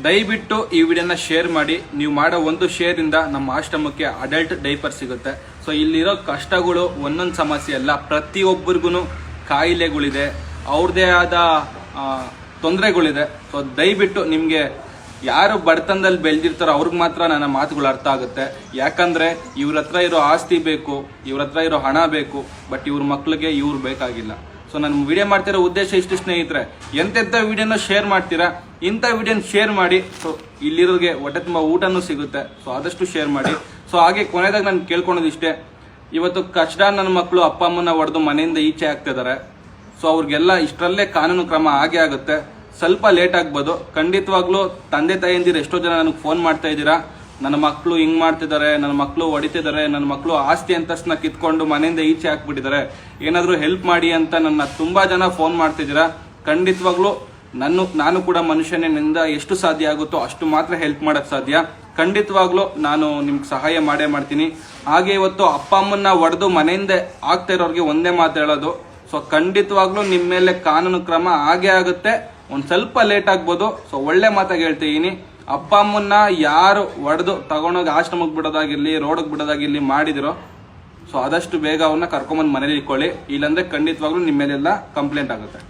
ದಯವಿಟ್ಟು ಈ ವಿಡಿಯೋನ ಶೇರ್ ಮಾಡಿ. ನೀವು ಮಾಡೋ ಒಂದು ಶೇರ್ ಇಂದ ನಮ್ಮ ಆಶ್ರಮಕ್ಕೆ ಅಡಲ್ಟ್ ಡೈಪರ್ ಸಿಗುತ್ತೆ. ಸೊ ಇಲ್ಲಿರೋ ಕಷ್ಟಗಳು ಒಂದೊಂದು ಸಮಸ್ಯೆ ಅಲ್ಲ, ಪ್ರತಿಯೊಬ್ಬರಿಗೂ ಕಾಯಿಲೆಗಳಿದೆ, ಅವ್ರದೇ ಆದ ತೊಂದರೆಗಳಿದೆ. ಸೊ ದಯವಿಟ್ಟು ನಿಮಗೆ ಯಾರು ಬಡತನದಲ್ಲಿ ಬೆಳೆದಿರ್ತಾರೋ ಅವ್ರಿಗೆ ಮಾತ್ರ ನನ್ನ ಮಾತುಗಳು ಅರ್ಥ ಆಗುತ್ತೆ. ಯಾಕಂದ್ರೆ ಇವ್ರ ಹತ್ರ ಇರೋ ಆಸ್ತಿ ಬೇಕು, ಇವ್ರ ಹತ್ರ ಇರೋ ಹಣ ಬೇಕು, ಬಟ್ ಇವ್ರ ಮಕ್ಳಿಗೆ ಇವ್ರು ಬೇಕಾಗಿಲ್ಲ. ಸೊ ನಾನು ವಿಡಿಯೋ ಮಾಡ್ತಿರೋ ಉದ್ದೇಶ ಇಷ್ಟು ಸ್ನೇಹಿತರೆ, ಎಂತೆಂಥ ವಿಡಿಯೋನ ಶೇರ್ ಮಾಡ್ತೀರಾ, ಇಂಥ ವಿಡಿಯೋನ ಶೇರ್ ಮಾಡಿ. ಸೊ ಇಲ್ಲಿರೋರಿಗೆ ಹೊಟ್ಟೆ ತುಂಬ ಊಟನೂ ಸಿಗುತ್ತೆ. ಸೊ ಆದಷ್ಟು ಶೇರ್ ಮಾಡಿ. ಸೊ ಹಾಗೆ ಕೊನೆಯದಾಗ ನಾನು ಕೇಳ್ಕೊಳೋದಿಷ್ಟೇ, ಇವತ್ತು ಕಷ್ಟ ನನ್ನ ಮಕ್ಕಳು ಅಪ್ಪ ಅಮ್ಮನ ಹೊಡೆದು ಮನೆಯಿಂದ ಈಚೆ ಆಗ್ತಿದ್ದಾರೆ. ಸೊ ಅವ್ರಿಗೆಲ್ಲ ಇಷ್ಟರಲ್ಲೇ ಕಾನೂನು ಕ್ರಮ ಆಗೇ ಆಗುತ್ತೆ. ಸ್ವಲ್ಪ ಲೇಟ್ ಆಗ್ಬೋದು. ಖಂಡಿತವಾಗ್ಲೂ ತಂದೆ ತಾಯಿಯಂದಿರು ಎಷ್ಟೋ ಜನ ನನಗೆ ಫೋನ್ ಮಾಡ್ತಾ ಇದ್ದೀರಾ, ನನ್ನ ಮಕ್ಕಳು ಹಿಂಗ್ ಮಾಡ್ತಿದ್ದಾರೆ, ನನ್ನ ಮಕ್ಕಳು ಹೊಡಿತಿದ್ದಾರೆ, ನನ್ನ ಮಕ್ಕಳು ಆಸ್ತಿ ಅಂತಸ್ನ ಕಿತ್ಕೊಂಡು ಮನೆಯಿಂದ ಈಚೆ ಹಾಕ್ಬಿಟ್ಟಿದ್ದಾರೆ, ಏನಾದರೂ ಹೆಲ್ಪ್ ಮಾಡಿ ಅಂತ ನನ್ನ ತುಂಬಾ ಜನ ಫೋನ್ ಮಾಡ್ತಿದ್ದೀರಾ. ಖಂಡಿತವಾಗ್ಲೂ ನಾನು ಕೂಡ ಮನುಷ್ಯನಿಂದ ಎಷ್ಟು ಸಾಧ್ಯ ಆಗುತ್ತೋ ಅಷ್ಟು ಮಾತ್ರ ಹೆಲ್ಪ್ ಮಾಡಕ್ ಸಾಧ್ಯ. ಖಂಡಿತವಾಗ್ಲೂ ನಾನು ನಿಮ್ಗೆ ಸಹಾಯ ಮಾಡೇ ಮಾಡ್ತೀನಿ. ಹಾಗೆ ಇವತ್ತು ಅಪ್ಪ ಅಮ್ಮನ್ನ ಹೊಡೆದು ಮನೆಯಿಂದ ಆಗ್ತಾ ಇರೋರಿಗೆ ಒಂದೇ ಮಾತು ಹೇಳೋದು, ಸೊ ಖಂಡಿತವಾಗ್ಲೂ ನಿಮ್ಮ ಮೇಲೆ ಕಾನೂನು ಕ್ರಮ ಆಗೇ ಆಗುತ್ತೆ. ಒಂದ್ ಸ್ವಲ್ಪ ಲೇಟ್ ಆಗ್ಬೋದು. ಸೊ ಒಳ್ಳೆ ಮಾತಾಗಿ ಹೇಳ್ತಿದ್ದೀನಿ, ಅಪ್ಪ ಅಮ್ಮನ್ನ ಯಾರು ಹೊಡೆದು ತಗೊಂಡೋಗಿ ಆಶ್ರಮಕ್ಕೆ ಬಿಡೋದಾಗಿರ್ಲಿ, ರೋಡ್ಗೆ ಬಿಡೋದಾಗಿರ್ಲಿ ಮಾಡಿದಿರೋ, ಸೊ ಆದಷ್ಟು ಬೇಗ ಅವನ್ನ ಕರ್ಕೊಂಬಂದು ಮನೇಲಿ ಇಟ್ಕೊಳ್ಳಿ. ಇಲ್ಲಾಂದ್ರೆ ಖಂಡಿತವಾಗ್ಲೂ ನಿಮ್ಮ ಮೇಲೆಲ್ಲ ಕಂಪ್ಲೇಂಟ್ ಆಗುತ್ತೆ.